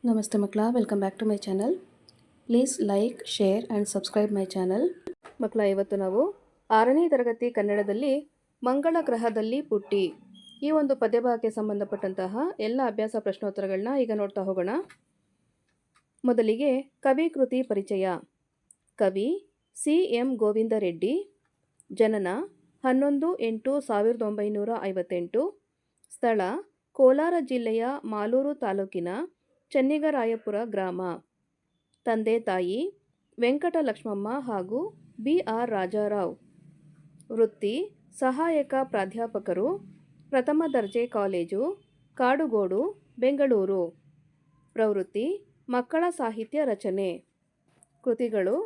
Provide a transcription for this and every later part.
ನಮಸ್ತೆ ಮಕ್ಕಳ, welcome back to my channel. Please like, share and subscribe my channel. ಮಕ್ಕಳ, ಇವತ್ತು ನಾವು 6ನೇ ತರಗತಿ ಕನ್ನಡದಲ್ಲಿ ಮಂಗಳ ಗ್ರಹದಲ್ಲಿ ಪುಟ್ಟಿ ಈ ಒಂದು ಪದ್ಯಭಾಗಕ್ಕೆ ಸಂಬಂಧಪಟ್ಟಂತಹ ಎಲ್ಲ ಅಭ್ಯಾಸ ಪ್ರಶ್ನೋತ್ತರಗಳನ್ನ ಈಗ ನೋಡ್ತಾ ಹೋಗೋಣ. ಮೊದಲಿಗೆ ಕವಿ ಕೃತಿ ಪರಿಚಯ. ಕವಿ ಸಿ.ಎಂ. ಗೋವಿಂದ ರೆಡ್ಡಿ. ಜನನ 11/8/1958. ಸ್ಥಳ ಕೋಲಾರ ಜಿಲ್ಲೆಯ ಮಾಲೂರು ತಾಲೂಕಿನ ಚೆನ್ನಿಗರಾಯಪುರ ಗ್ರಾಮ. ತಂದೆ ತಾಯಿ ವೆಂಕಟಲಕ್ಷ್ಮಮ್ಮ ಹಾಗೂ ಬಿ.ಆರ್. ರಾಜಾರಾವ್. ವೃತ್ತಿ ಸಹಾಯಕ ಪ್ರಾಧ್ಯಾಪಕರು, ಪ್ರಥಮ ದರ್ಜೆ ಕಾಲೇಜು, ಕಾಡುಗೋಡು, ಬೆಂಗಳೂರು. ಪ್ರವೃತ್ತಿ ಮಕ್ಕಳ ಸಾಹಿತ್ಯ ರಚನೆ. ಕೃತಿಗಳು: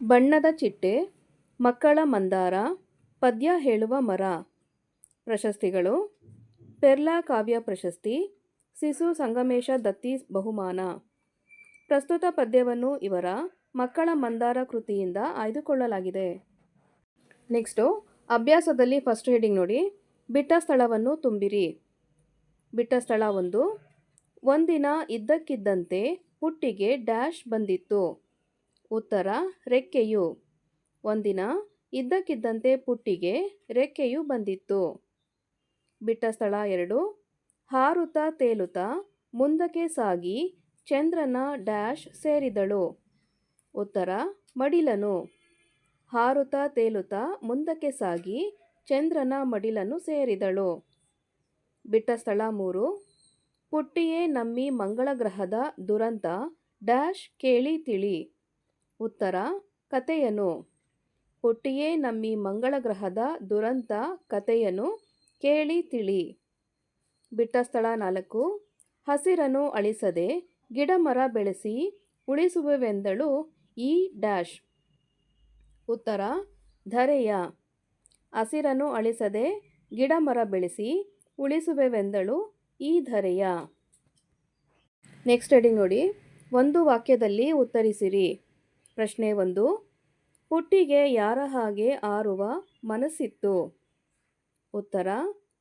ಬಣ್ಣದ ಚಿಟ್ಟೆ, ಮಕ್ಕಳ ಮಂದಾರ, ಪದ್ಯ ಹೇಳುವ ಮರ. ಪ್ರಶಸ್ತಿಗಳು: ಪೆರ್ಲ ಕಾವ್ಯ ಪ್ರಶಸ್ತಿ, ಸಿಸು ಸಂಗಮೇಶ ದತ್ತಿ ಬಹುಮಾನ. ಪ್ರಸ್ತುತ ಪದ್ಯವನ್ನು ಇವರ ಮಕ್ಕಳ ಮಂದಾರ ಕೃತಿಯಿಂದ ಆಯ್ದುಕೊಳ್ಳಲಾಗಿದೆ. ನೆಕ್ಸ್ಟು ಅಭ್ಯಾಸದಲ್ಲಿ ಫಸ್ಟ್ ಹೆಡಿಂಗ್ ನೋಡಿ. ಬಿಟ್ಟ ಸ್ಥಳವನ್ನು ತುಂಬಿರಿ. ಬಿಟ್ಟ ಸ್ಥಳ 1. ಒಂದಿನ ಇದ್ದಕ್ಕಿದ್ದಂತೆ ಪುಟ್ಟಿಗೆ ಡ್ಯಾಶ್ ಬಂದಿತ್ತು. ಉತ್ತರ: ರೆಕ್ಕೆಯು. ಒಂದಿನ ಇದ್ದಕ್ಕಿದ್ದಂತೆ ಪುಟ್ಟಿಗೆ ರೆಕ್ಕೆಯು ಬಂದಿತ್ತು. ಬಿಟ್ಟ ಸ್ಥಳ 2. ಹಾರುತ್ತಾ ತೇಲುತ್ತಾ ಮುಂದಕ್ಕೆ ಸಾಗಿ ಚಂದ್ರನ ಡ್ಯಾಶ್ ಸೇರಿದಳು. ಉತ್ತರ: ಮಡಿಲನು. ಹಾರುತ್ತಾ ತೇಲುತ್ತಾ ಮುಂದಕ್ಕೆ ಸಾಗಿ ಚಂದ್ರನ ಮಡಿಲನ್ನು ಸೇರಿದಳು. ಬಿಟ್ಟ ಸ್ಥಳ 3. ಪುಟ್ಟಿಯೇ ನಮ್ಮಿ ಮಂಗಳ ಗ್ರಹದ ದುರಂತ ಡ್ಯಾಶ್ ಕೇಳಿ ತಿಳಿ. ಉತ್ತರ: ಕಥೆಯನು. ಪುಟ್ಟಿಯೇ ನಮ್ಮಿ ಮಂಗಳ ಗ್ರಹದ ದುರಂತ ಕಥೆಯನು ಕೇಳಿ ತಿಳಿ. ಬಿಟ್ಟ ಸ್ಥಳ 4. ಹಸಿರನ್ನು ಅಳಿಸದೆ ಗಿಡ ಮರ ಬೆಳೆಸಿ ಉಳಿಸುವೆವೆಂದಳು ಈ ಡ್ಯಾಶ್. ಉತ್ತರ: ಧರೆಯ. ಹಸಿರನ್ನು ಅಳಿಸದೆ ಗಿಡ ಮರ ಬೆಳೆಸಿ ಉಳಿಸುವೆವೆಂದಳು ಈ ಧರೆಯ. ನೆಕ್ಸ್ಟ್ ಹೆಡಿಂಗ್ ನೋಡಿ. ಒಂದು ವಾಕ್ಯದಲ್ಲಿ ಉತ್ತರಿಸಿರಿ. ಪ್ರಶ್ನೆ 1. ಪುಟ್ಟಿಗೆ ಯಾರ ಹಾಗೆ ಹಾರುವ ಮನಸ್ಸಿತ್ತು? ಉತ್ತರ: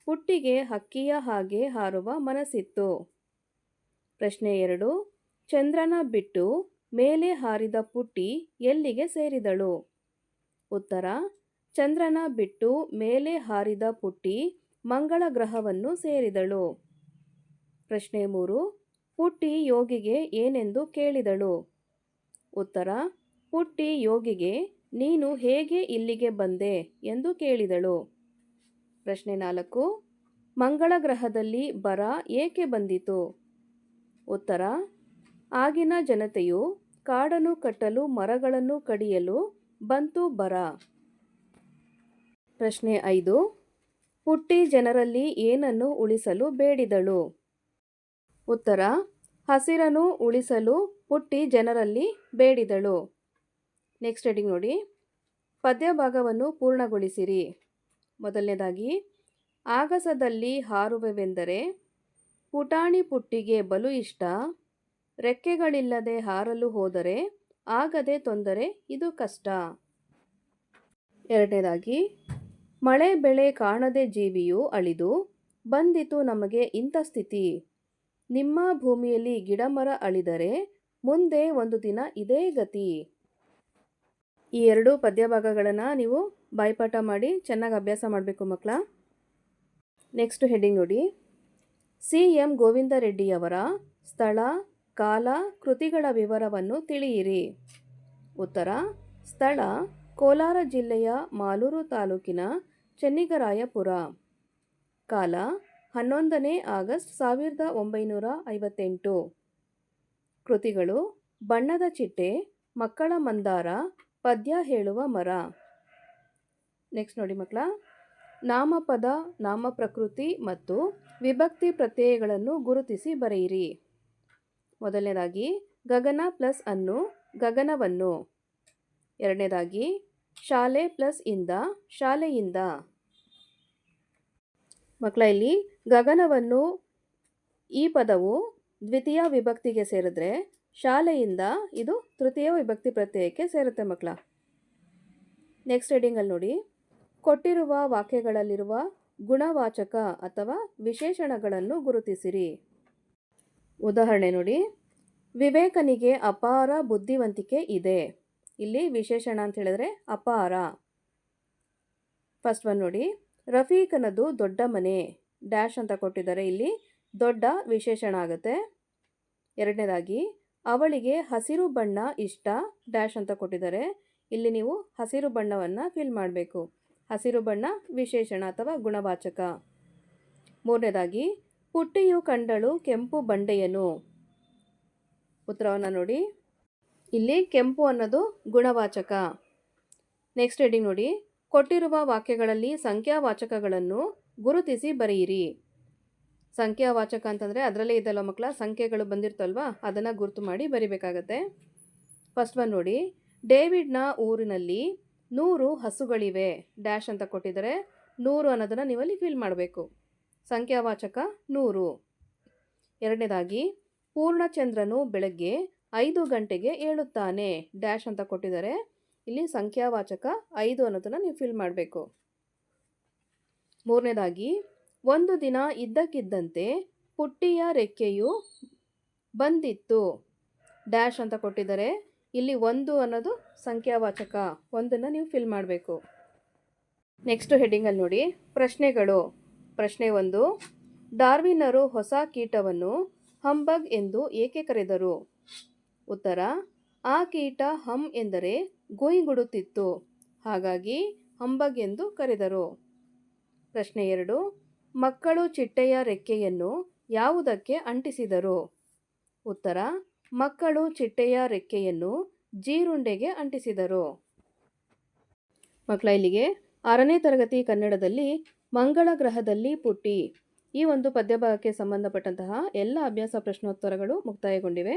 ಪುಟ್ಟಿಗೆ ಹಕ್ಕಿಯ ಹಾಗೆ ಹಾರುವ ಮನಸ್ಸಿತ್ತು. ಪ್ರಶ್ನೆ 2. ಚಂದ್ರನ ಬಿಟ್ಟು ಮೇಲೆ ಹಾರಿದ ಪುಟ್ಟಿ ಎಲ್ಲಿಗೆ ಸೇರಿದಳು? ಉತ್ತರ: ಚಂದ್ರನ ಬಿಟ್ಟು ಮೇಲೆ ಹಾರಿದ ಪುಟ್ಟಿ ಮಂಗಳ ಗ್ರಹವನ್ನು ಸೇರಿದಳು. ಪ್ರಶ್ನೆ 3. ಪುಟ್ಟಿ ಯೋಗಿಗೆ ಏನೆಂದು ಕೇಳಿದಳು? ಉತ್ತರ: ಪುಟ್ಟಿ ಯೋಗಿಗೆ ನೀನು ಹೇಗೆ ಇಲ್ಲಿಗೆ ಬಂದೆ ಎಂದು ಕೇಳಿದಳು. ಪ್ರಶ್ನೆ 4. ಮಂಗಳ ಗ್ರಹದಲ್ಲಿ ಬರ ಏಕೆ ಬಂದಿತು? ಉತ್ತರ: ಆಗಿನ ಜನತೆಯು ಕಾಡನ್ನು ಕಟ್ಟಲು ಮರಗಳನ್ನು ಕಡಿಯಲು ಬಂತು ಬರ. ಪ್ರಶ್ನೆ 5. ಪುಟ್ಟಿ ಜನರಲ್ಲಿ ಏನನ್ನು ಉಳಿಸಲು ಬೇಡಿದಳು? ಉತ್ತರ: ಹಸಿರನ್ನು ಉಳಿಸಲು ಪುಟ್ಟಿ ಜನರಲ್ಲಿ ಬೇಡಿದಳು. ನೆಕ್ಸ್ಟ್ ಹೆಡಿಂಗ್ ನೋಡಿ. ಪದ್ಯ ಭಾಗವನ್ನು ಪೂರ್ಣಗೊಳಿಸಿರಿ. ಮೊದಲನೇದಾಗಿ, ಆಗಸದಲ್ಲಿ ಹಾರುವೆವೆಂದರೆ ಪುಟಾಣಿ ಪುಟ್ಟಿಗೆ ಬಲು ಇಷ್ಟ. ರೆಕ್ಕೆಗಳಿಲ್ಲದೆ ಹಾರಲು ಹೋದರೆ ಆಗದೆ ತೊಂದರೆ ಇದು ಕಷ್ಟ. ಎರಡನೇದಾಗಿ, ಮಳೆ ಬೆಳೆ ಕಾಣದೆ ಜೀವಿಯು ಅಳಿದು ಬಂದಿತು ನಮಗೆ ಇಂಥ ಸ್ಥಿತಿ. ನಿಮ್ಮ ಭೂಮಿಯಲ್ಲಿ ಗಿಡ ಮರ ಅಳಿದರೆ ಮುಂದೆ ಒಂದು ದಿನ ಇದೇ ಗತಿ. ಈ 2 ಪದ್ಯ ಭಾಗಗಳನ್ನು ನೀವು ಬಾಯ್ಪಾಠ ಮಾಡಿ ಚೆನ್ನಾಗಿ ಅಭ್ಯಾಸ ಮಾಡಬೇಕು ಮಕ್ಕಳ. ನೆಕ್ಸ್ಟ್ ಹೆಡಿಂಗ್ ನೋಡಿ. ಸಿ.ಎಂ. ಗೋವಿಂದ ರೆಡ್ಡಿಯವರ ಸ್ಥಳ, ಕಾಲ, ಕೃತಿಗಳ ವಿವರವನ್ನು ತಿಳಿಯಿರಿ. ಉತ್ತರ: ಸ್ಥಳ ಕೋಲಾರ ಜಿಲ್ಲೆಯ ಮಾಲೂರು ತಾಲೂಕಿನ ಚೆನ್ನಿಗರಾಯಪುರ. ಕಾಲ 11ನೇ ಆಗಸ್ಟ್ 1958. ಕೃತಿಗಳು: ಬಣ್ಣದ ಚಿಟ್ಟೆ, ಮಕ್ಕಳ ಮಂದಾರ, ಪದ್ಯ ಹೇಳುವ ಮರ. ನೆಕ್ಸ್ಟ್ ನೋಡಿ ಮಕ್ಕಳ. ನಾಮಪದ, ನಾಮಪ್ರಕೃತಿ ಮತ್ತು ವಿಭಕ್ತಿ ಪ್ರತ್ಯಯಗಳನ್ನು ಗುರುತಿಸಿ ಬರೆಯಿರಿ. ಮೊದಲನೇದಾಗಿ, ಗಗನ ಪ್ಲಸ್ ಅನ್ನು, ಗಗನವನ್ನು. ಎರಡನೇದಾಗಿ, ಶಾಲೆ ಪ್ಲಸ್ ಇಂದ, ಶಾಲೆಯಿಂದ. ಮಕ್ಕಳ, ಇಲ್ಲಿ ಗಗನವನ್ನು ಈ ಪದವು ದ್ವಿತೀಯ ವಿಭಕ್ತಿಗೆ ಸೇರಿದ್ರೆ ಶಾಲೆಯಿಂದ ಇದು ತೃತೀಯ ವಿಭಕ್ತಿ ಪ್ರತ್ಯಯಕ್ಕೆ ಸೇರುತ್ತೆ ಮಕ್ಕಳ. ನೆಕ್ಸ್ಟ್ ಹೆಡಿಂಗಲ್ಲಿ ನೋಡಿ. ಕೊಟ್ಟಿರುವ ವಾಕ್ಯಗಳಲ್ಲಿರುವ ಗುಣವಾಚಕ ಅಥವಾ ವಿಶೇಷಣಗಳನ್ನು ಗುರುತಿಸಿರಿ. ಉದಾಹರಣೆ ನೋಡಿ, ವಿವೇಕನಿಗೆ ಅಪಾರ ಬುದ್ಧಿವಂತಿಕೆ ಇದೆ. ಇಲ್ಲಿ ವಿಶೇಷಣ ಅಂತ ಹೇಳಿದ್ರೆ ಅಪಾರ. ಫಸ್ಟ್ ಒನ್ ನೋಡಿ, ರಫೀಕನದು ದೊಡ್ಡ ಮನೆ ಡ್ಯಾಶ್ ಅಂತ ಕೊಟ್ಟಿದ್ದಾರೆ. ಇಲ್ಲಿ ದೊಡ್ಡ ವಿಶೇಷಣ ಆಗುತ್ತೆ. ಎರಡನೇದಾಗಿ, ಅವಳಿಗೆ ಹಸಿರು ಬಣ್ಣ ಇಷ್ಟ ಡ್ಯಾಶ್ ಅಂತ ಕೊಟ್ಟಿದ್ದಾರೆ. ಇಲ್ಲಿ ನೀವು ಹಸಿರು ಬಣ್ಣವನ್ನು ಫಿಲ್ ಮಾಡಬೇಕು. ಹಸಿರು ಬಣ್ಣ ವಿಶೇಷಣ ಅಥವಾ ಗುಣವಾಚಕ. ಮೂರನೇದಾಗಿ, ಪುಟ್ಟಿಯು ಕಂಡಳು ಕೆಂಪು ಬಂಡೆಯನ್ನು. ಉತ್ತರವನ್ನು ನೋಡಿ, ಇಲ್ಲಿ ಕೆಂಪು ಅನ್ನೋದು ಗುಣವಾಚಕ. ನೆಕ್ಸ್ಟ್ ಹೆಡಿಂಗ್ ನೋಡಿ, ಕೊಟ್ಟಿರುವ ವಾಕ್ಯಗಳಲ್ಲಿ ಸಂಖ್ಯಾವಾಚಕಗಳನ್ನು ಗುರುತಿಸಿ ಬರೆಯಿರಿ. ಸಂಖ್ಯಾವಾಚಕ ಅಂತಂದರೆ ಅದರಲ್ಲೇ ಇದೆಲ್ಲ ಮಕ್ಕಳ ಸಂಖ್ಯೆಗಳು ಬಂದಿರ್ತಲ್ವಾ, ಅದನ್ನು ಗುರುತು ಮಾಡಿ ಬರಿಬೇಕಾಗತ್ತೆ. ಫಸ್ಟ್ ಒನ್ ನೋಡಿ, ಡೇವಿಡ್ನ ಊರಿನಲ್ಲಿ 100 ಹಸುಗಳಿವೆ ಡ್ಯಾಶ್ ಅಂತ ಕೊಟ್ಟಿದ್ದಾರೆ. 100 ಅನ್ನೋದನ್ನು ನೀವಲ್ಲಿ ಫಿಲ್ ಮಾಡಬೇಕು. ಸಂಖ್ಯಾವಾಚಕ 100. ಎರಡನೇದಾಗಿ, ಪೂರ್ಣಚಂದ್ರನು ಬೆಳಗ್ಗೆ 5 ಗಂಟೆಗೆ ಏಳುತ್ತಾನೆ ಡ್ಯಾಶ್ ಅಂತ ಕೊಟ್ಟಿದ್ದಾರೆ. ಇಲ್ಲಿ ಸಂಖ್ಯಾವಾಚಕ 5 ಅನ್ನೋದನ್ನು ನೀವು ಫಿಲ್ ಮಾಡಬೇಕು. ಮೂರನೇದಾಗಿ, ಒಂದು ದಿನ ಇದ್ದಕ್ಕಿದ್ದಂತೆ ಪುಟ್ಟಿಯ ರೆಕ್ಕೆಯು ಬಂದಿತ್ತು ಡ್ಯಾಶ್ ಅಂತ ಕೊಟ್ಟಿದ್ದಾರೆ. ಇಲ್ಲಿ 1 ಅನ್ನೋದು ಸಂಖ್ಯಾವಾಚಕ, 1ನ್ನು ನೀವು ಫಿಲ್ ಮಾಡಬೇಕು. ನೆಕ್ಸ್ಟ್ ಹೆಡ್ಡಿಂಗಲ್ಲಿ ನೋಡಿ, ಪ್ರಶ್ನೆಗಳು. ಪ್ರಶ್ನೆ 1, ಡಾರ್ವಿನ್ನರು ಹೊಸ ಕೀಟವನ್ನು ಹಂಬಗ್ ಎಂದು ಏಕೆ ಕರೆದರು? ಉತ್ತರ, ಆ ಕೀಟ ಹಮ್ ಎಂದರೆ ಗುಯಿಗುಡುತ್ತಿತ್ತು, ಹಾಗಾಗಿ ಹಂಬಗ್ ಎಂದು ಕರೆದರು. ಪ್ರಶ್ನೆ 2, ಮಕ್ಕಳು ಚಿಟ್ಟೆಯ ರೆಕ್ಕೆಯನ್ನು ಯಾವುದಕ್ಕೆ ಅಂಟಿಸಿದರು? ಉತ್ತರ, ಮಕ್ಕಳು ಚಿಟ್ಟೆಯ ರೆಕ್ಕೆಯನ್ನು ಜೀರುಂಡೆಗೆ ಅಂಟಿಸಿದರು. ಮಕ್ಕಳ, ಇಲ್ಲಿಗೆ 6ನೇ ತರಗತಿ ಕನ್ನಡದಲ್ಲಿ ಮಂಗಳ ಗ್ರಹದಲ್ಲಿ ಪುಟ್ಟಿ ಈ ಒಂದು ಪದ್ಯಭಾಗಕ್ಕೆ ಸಂಬಂಧಪಟ್ಟಂತಹ ಎಲ್ಲ ಅಭ್ಯಾಸ ಪ್ರಶ್ನೋತ್ತರಗಳು ಮುಕ್ತಾಯಗೊಂಡಿವೆ.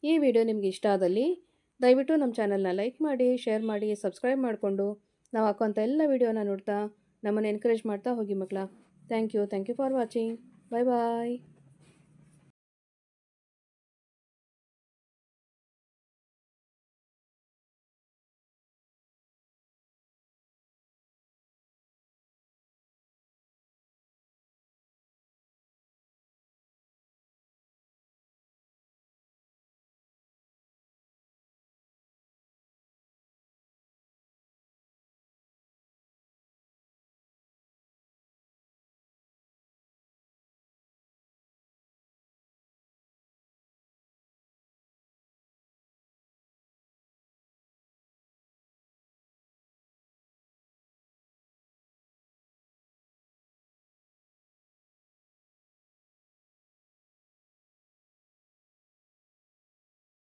ಈ ವಿಡಿಯೋ ನಿಮಗೆ ಇಷ್ಟ ಆದಲ್ಲಿ ದಯವಿಟ್ಟು ನಮ್ಮ ಚಾನಲ್ನ ಲೈಕ್ ಮಾಡಿ, ಶೇರ್ ಮಾಡಿ, ಸಬ್ಸ್ಕ್ರೈಬ್ ಮಾಡಿಕೊಂಡು ನಾವು ಹಾಕುವಂಥ ಎಲ್ಲ ವಿಡಿಯೋನ ನೋಡ್ತಾ ನಮ್ಮನ್ನು ಎನ್ಕರೇಜ್ ಮಾಡ್ತಾ ಹೋಗಿ ಮಕ್ಕಳ. Thank you for watching. Bye bye.